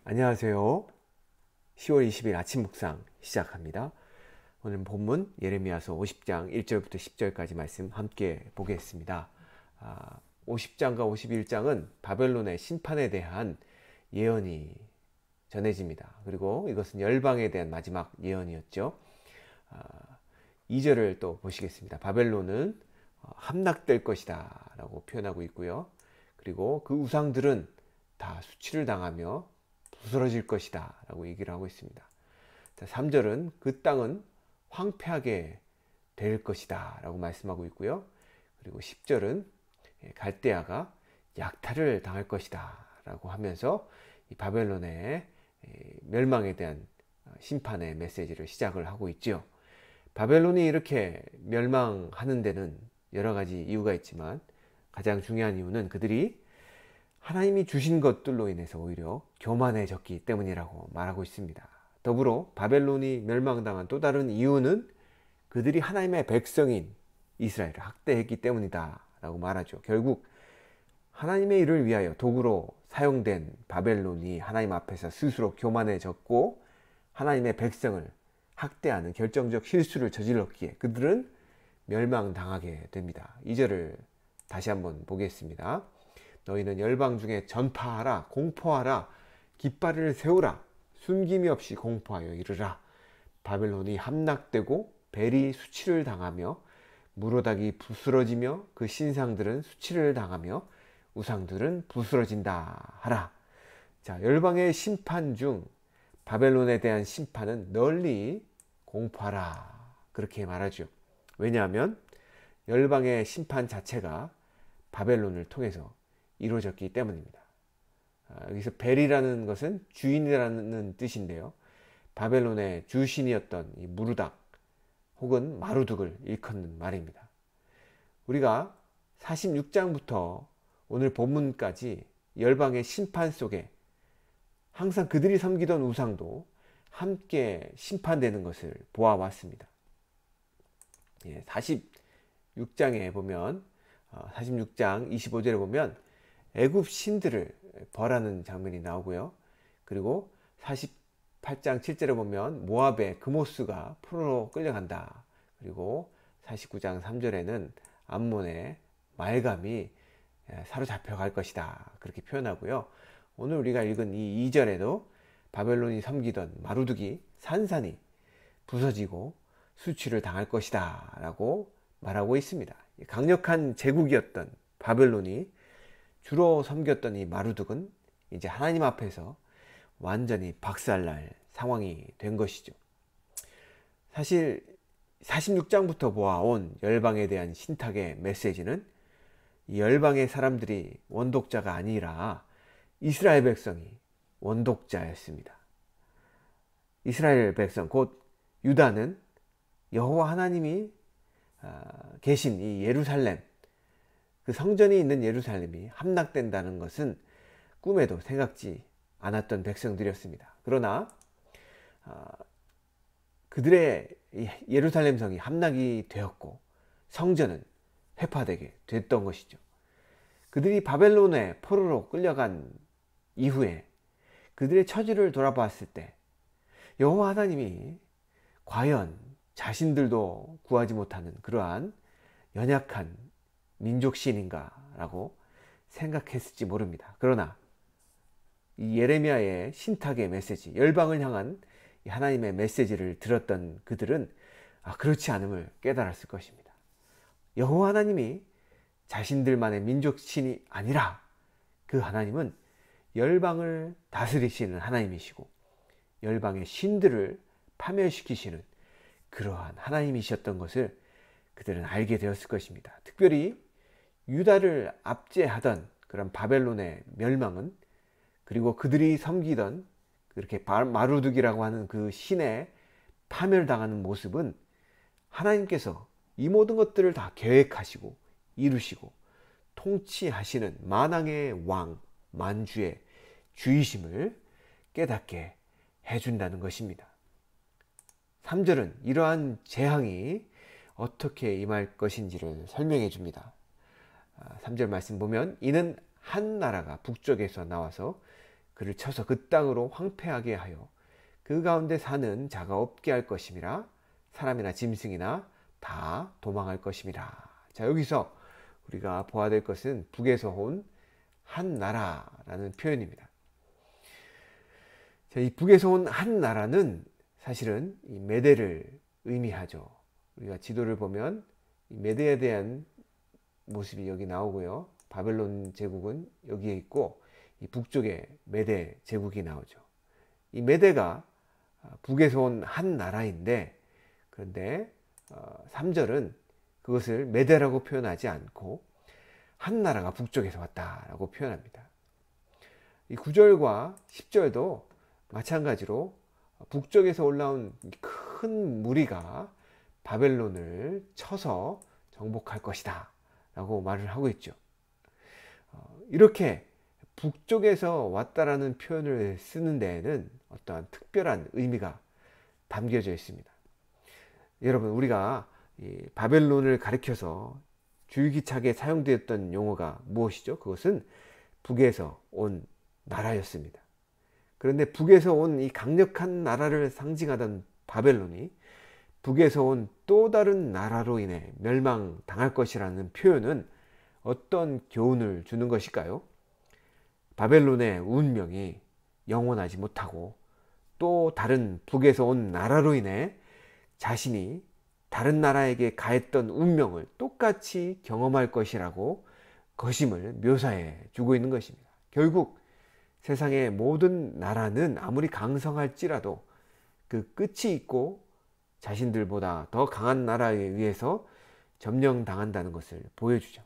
안녕하세요. 10월 20일 아침 묵상 시작합니다. 오늘 본문 예레미야서 50장 1절부터 10절까지 말씀 함께 보겠습니다. 50장과 51장은 바벨론의 심판에 대한 예언이 전해집니다. 그리고 이것은 열방에 대한 마지막 예언이었죠. 2절을 또 보시겠습니다. 바벨론은 함락될 것이다 라고 표현하고 있고요. 그리고 그 우상들은 다 수치를 당하며 부스러질 것이다 라고 얘기를 하고 있습니다. 3절은 그 땅은 황폐하게 될 것이다 라고 말씀하고 있고요. 그리고 10절은 갈대아가 약탈을 당할 것이다 라고 하면서 이 바벨론의 멸망에 대한 심판의 메시지를 시작을 하고 있죠. 바벨론이 이렇게 멸망하는 데는 여러 가지 이유가 있지만 가장 중요한 이유는 그들이 하나님이 주신 것들로 인해서 오히려 교만해졌기 때문이라고 말하고 있습니다. 더불어 바벨론이 멸망당한 또 다른 이유는 그들이 하나님의 백성인 이스라엘을 학대했기 때문이다 라고 말하죠. 결국 하나님의 일을 위하여 도구로 사용된 바벨론이 하나님 앞에서 스스로 교만해졌고 하나님의 백성을 학대하는 결정적 실수를 저질렀기에 그들은 멸망당하게 됩니다. 2절을 다시 한번 보겠습니다. 너희는 열방 중에 전파하라, 공포하라, 깃발을 세우라, 숨김이 없이 공포하여 이르라. 바벨론이 함락되고 벨이 수치를 당하며 무로닥이 부스러지며 그 신상들은 수치를 당하며 우상들은 부스러진다 하라. 자, 열방의 심판 중 바벨론에 대한 심판은 널리 공포하라 그렇게 말하죠. 왜냐하면 열방의 심판 자체가 바벨론을 통해서 이루어졌기 때문입니다. 여기서 벨이라는 것은 주인이라는 뜻인데요. 바벨론의 주신이었던 이 무르닥 혹은 마루둑을 일컫는 말입니다. 우리가 46장부터 오늘 본문까지 열방의 심판 속에 항상 그들이 섬기던 우상도 함께 심판되는 것을 보아왔습니다. 46장에 보면 46장 25절에 보면 애굽 신들을 벌하는 장면이 나오고요. 그리고 48장 7절에 보면 모압의 그모스가 포로로 끌려간다. 그리고 49장 3절에는 암몬의 말감이 사로잡혀 갈 것이다. 그렇게 표현하고요. 오늘 우리가 읽은 이 2절에도 바벨론이 섬기던 마루둑이 산산이 부서지고 수치를 당할 것이다 라고 말하고 있습니다. 강력한 제국이었던 바벨론이 주로 섬겼던 이 마루둑은 이제 하나님 앞에서 완전히 박살날 상황이 된 것이죠. 사실 46장부터 보아온 열방에 대한 신탁의 메시지는 이 열방의 사람들이 원독자가 아니라 이스라엘 백성이 원독자였습니다. 이스라엘 백성 곧 유다는 여호와 하나님이 계신 이 예루살렘, 그 성전이 있는 예루살렘이 함락된다는 것은 꿈에도 생각지 않았던 백성들이었습니다. 그러나 그들의 예루살렘 성이 함락이 되었고 성전은 회파되게 됐던 것이죠. 그들이 바벨론의 포로로 끌려간 이후에 그들의 처지를 돌아봤을 때 여호와 하나님이 과연 자신들도 구하지 못하는 그러한 연약한 민족신인가 라고 생각했을지 모릅니다. 그러나 이 예레미야의 신탁의 메시지, 열방을 향한 하나님의 메시지를 들었던 그들은 그렇지 않음을 깨달았을 것입니다. 여호와 하나님이 자신들만의 민족신이 아니라 그 하나님은 열방을 다스리시는 하나님이시고 열방의 신들을 파멸시키시는 그러한 하나님이셨던 것을 그들은 알게 되었을 것입니다. 특별히 유다를 압제하던 그런 바벨론의 멸망은 그리고 그들이 섬기던 그렇게 마루둑이라고 하는 그 신에 파멸당하는 모습은 하나님께서 이 모든 것들을 다 계획하시고 이루시고 통치하시는 만왕의 왕, 만주의 주이심을 깨닫게 해준다는 것입니다. 3절은 이러한 재앙이 어떻게 임할 것인지를 설명해 줍니다. 3절 말씀 보면 이는 한 나라가 북쪽에서 나와서 그를 쳐서 그 땅으로 황폐하게 하여 그 가운데 사는 자가 없게 할 것임이라. 사람이나 짐승이나 다 도망할 것임이라. 자, 여기서 우리가 보아야 될 것은 북에서 온 한 나라라는 표현입니다. 자, 이 북에서 온 한 나라는 사실은 이 메대를 의미하죠. 우리가 지도를 보면 이 메대에 대한 모습이 여기 나오고요. 바벨론 제국은 여기에 있고 이 북쪽에 메대 제국이 나오죠. 이 메대가 북에서 온 한 나라인데, 그런데 3절은 그것을 메대라고 표현하지 않고 한 나라가 북쪽에서 왔다라고 표현합니다. 이 9절과 10절도 마찬가지로 북쪽에서 올라온 큰 무리가 바벨론을 쳐서 정복할 것이다 라고 말을 하고 있죠. 이렇게 북쪽에서 왔다라는 표현을 쓰는 데에는 어떠한 특별한 의미가 담겨져 있습니다. 여러분, 우리가 이 바벨론을 가리켜서 줄기차게 사용되었던 용어가 무엇이죠? 그것은 북에서 온 나라였습니다. 그런데 북에서 온 이 강력한 나라를 상징하던 바벨론이 북에서 온 또 다른 나라로 인해 멸망당할 것이라는 표현은 어떤 교훈을 주는 것일까요? 바벨론의 운명이 영원하지 못하고 또 다른 북에서 온 나라로 인해 자신이 다른 나라에게 가했던 운명을 똑같이 경험할 것이라고 거심을 묘사해 주고 있는 것입니다. 결국 세상의 모든 나라는 아무리 강성할지라도 그 끝이 있고 자신들보다 더 강한 나라에 의해서 점령당한다는 것을 보여주죠.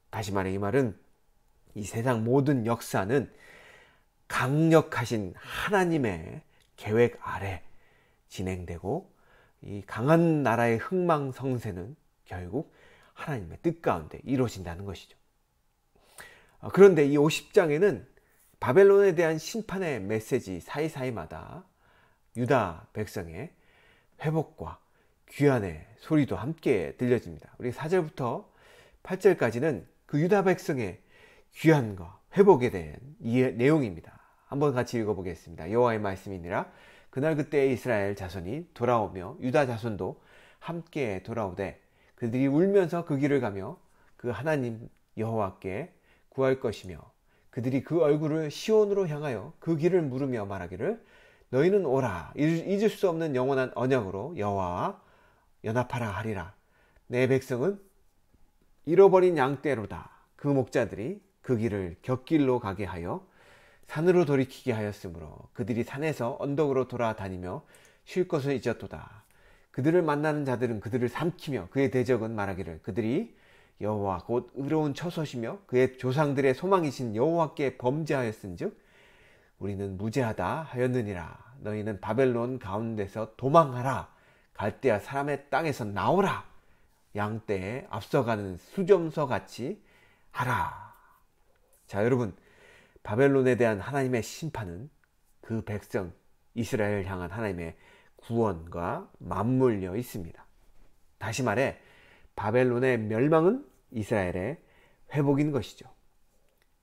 다시 말해 이 말은 이 세상 모든 역사는 강력하신 하나님의 계획 아래 진행되고, 이 강한 나라의 흥망성쇠는 결국 하나님의 뜻 가운데 이루어진다는 것이죠. 그런데 이 50장에는 바벨론에 대한 심판의 메시지 사이사이마다 유다 백성의 회복과 귀환의 소리도 함께 들려집니다. 우리 4절부터 8절까지는 그 유다 백성의 귀환과 회복에 대한 내용입니다. 한번 같이 읽어보겠습니다. 여호와의 말씀이니라. 그날 그때 이스라엘 자손이 돌아오며 유다 자손도 함께 돌아오되 그들이 울면서 그 길을 가며 그 하나님 여호와께 구할 것이며 그들이 그 얼굴을 시온으로 향하여 그 길을 물으며 말하기를 너희는 오라 잊을 수 없는 영원한 언약으로 여호와와 연합하라 하리라. 내 백성은 잃어버린 양떼로다. 그 목자들이 그 길을 곁길로 가게 하여 산으로 돌이키게 하였으므로 그들이 산에서 언덕으로 돌아다니며 쉴 것을 잊었도다. 그들을 만나는 자들은 그들을 삼키며 그의 대적은 말하기를 그들이 여호와 곧 의로운 처소시며 그의 조상들의 소망이신 여호와께 범죄하였은즉 우리는 무죄하다 하였느니라. 너희는 바벨론 가운데서 도망하라. 갈대아 사람의 땅에서 나오라. 양떼에 앞서가는 수점서 같이 하라. 자, 여러분, 바벨론에 대한 하나님의 심판은 그 백성 이스라엘을 향한 하나님의 구원과 맞물려 있습니다. 다시 말해 바벨론의 멸망은 이스라엘의 회복인 것이죠.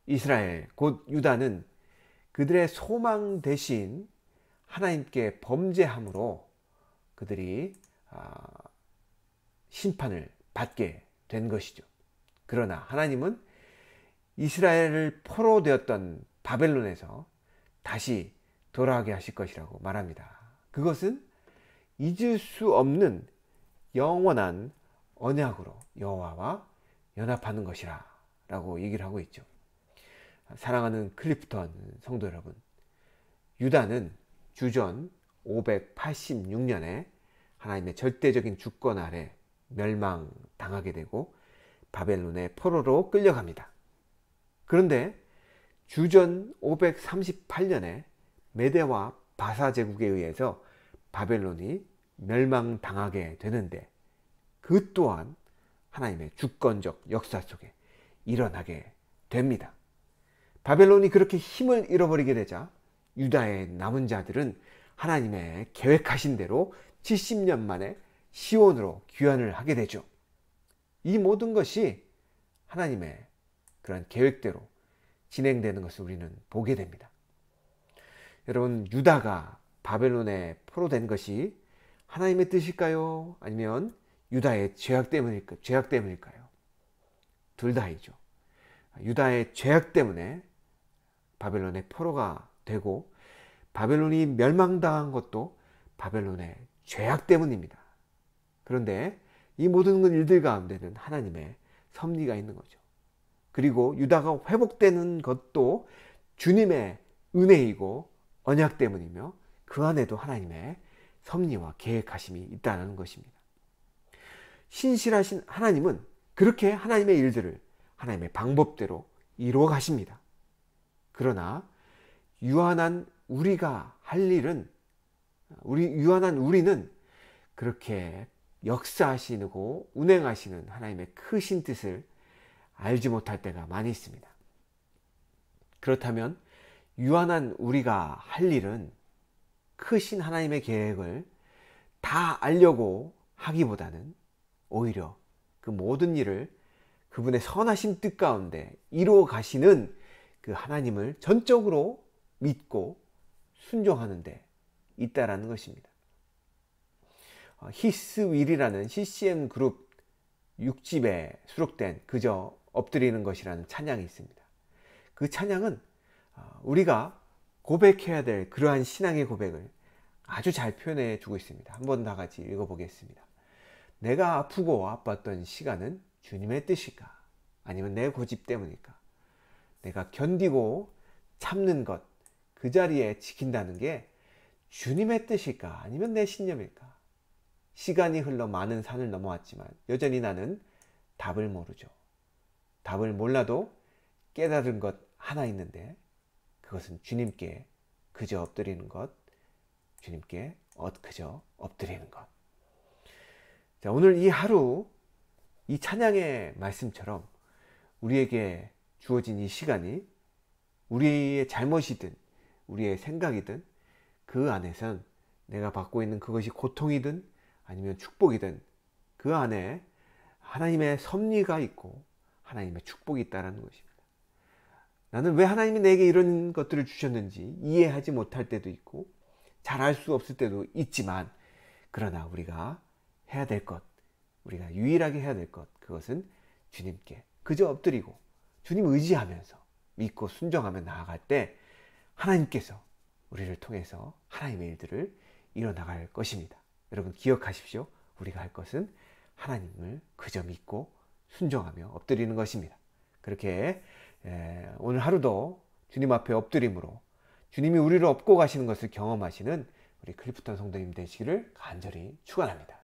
이스라엘 곧 유다는 그들의 소망 대신 하나님께 범죄함으로 그들이 심판을 받게 된 것이죠. 그러나 하나님은 이스라엘을 포로되었던 바벨론에서 다시 돌아가게 하실 것이라고 말합니다. 그것은 잊을 수 없는 영원한 언약으로 여호와와 연합하는 것이라 라고 얘기를 하고 있죠. 사랑하는 클리프턴 성도 여러분, 유다는 주전 586년에 하나님의 절대적인 주권 아래 멸망당하게 되고 바벨론의 포로로 끌려갑니다. 그런데 주전 538년에 메대와 바사 제국에 의해서 바벨론이 멸망당하게 되는데 그 또한 하나님의 주권적 역사 속에 일어나게 됩니다. 바벨론이 그렇게 힘을 잃어버리게 되자 유다의 남은 자들은 하나님의 계획하신 대로 70년 만에 시온으로 귀환을 하게 되죠. 이 모든 것이 하나님의 그런 계획대로 진행되는 것을 우리는 보게 됩니다. 여러분, 유다가 바벨론에 포로된 것이 하나님의 뜻일까요? 아니면 유다의 죄악 때문일까요? 둘 다이죠. 유다의 죄악 때문에 바벨론의 포로가 되고, 바벨론이 멸망당한 것도 바벨론의 죄악 때문입니다. 그런데 이 모든 일들 가운데는 하나님의 섭리가 있는 거죠. 그리고 유다가 회복되는 것도 주님의 은혜이고 언약 때문이며, 그 안에도 하나님의 섭리와 계획하심이 있다는 것입니다. 신실하신 하나님은 그렇게 하나님의 일들을 하나님의 방법대로 이루어 가십니다. 그러나 유한한 우리가 할 일은, 유한한 우리는 그렇게 역사하시고 운행하시는 하나님의 크신 뜻을 알지 못할 때가 많이 있습니다. 그렇다면 유한한 우리가 할 일은 크신 하나님의 계획을 다 알려고 하기보다는 오히려 그 모든 일을 그분의 선하신 뜻 가운데 이루어 가시는 그 하나님을 전적으로 믿고 순종하는 데 있다라는 것입니다. 히스윌이라는 CCM 그룹 6집에 수록된 그저 엎드리는 것이라는 찬양이 있습니다. 그 찬양은 우리가 고백해야 될 그러한 신앙의 고백을 아주 잘 표현해 주고 있습니다. 한번 다 같이 읽어보겠습니다. 내가 아프고 아팠던 시간은 주님의 뜻일까? 아니면 내 고집 때문일까? 내가 견디고 참는 것, 그 자리에 지킨다는 게 주님의 뜻일까? 아니면 내 신념일까? 시간이 흘러 많은 산을 넘어왔지만 여전히 나는 답을 모르죠. 답을 몰라도 깨달은 것 하나 있는데, 그것은 주님께 그저 엎드리는 것, 주님께 그저 엎드리는 것. 자, 오늘 이 하루 이 찬양의 말씀처럼 우리에게 주어진 이 시간이 우리의 잘못이든 우리의 생각이든 그 안에선 내가 받고 있는 그것이 고통이든 아니면 축복이든 그 안에 하나님의 섭리가 있고 하나님의 축복이 있다는 것입니다. 나는 왜 하나님이 내게 이런 것들을 주셨는지 이해하지 못할 때도 있고 잘 알 수 없을 때도 있지만, 그러나 우리가 해야 될 것, 우리가 유일하게 해야 될 것, 그것은 주님께 그저 엎드리고 주님 의지하면서 믿고 순종하며 나아갈 때 하나님께서 우리를 통해서 하나님의 일들을 이뤄나갈 것입니다. 여러분 기억하십시오. 우리가 할 것은 하나님을 그저 믿고 순종하며 엎드리는 것입니다. 그렇게 오늘 하루도 주님 앞에 엎드림으로 주님이 우리를 업고 가시는 것을 경험하시는 우리 클리프턴 성도님 되시기를 간절히 축원합니다.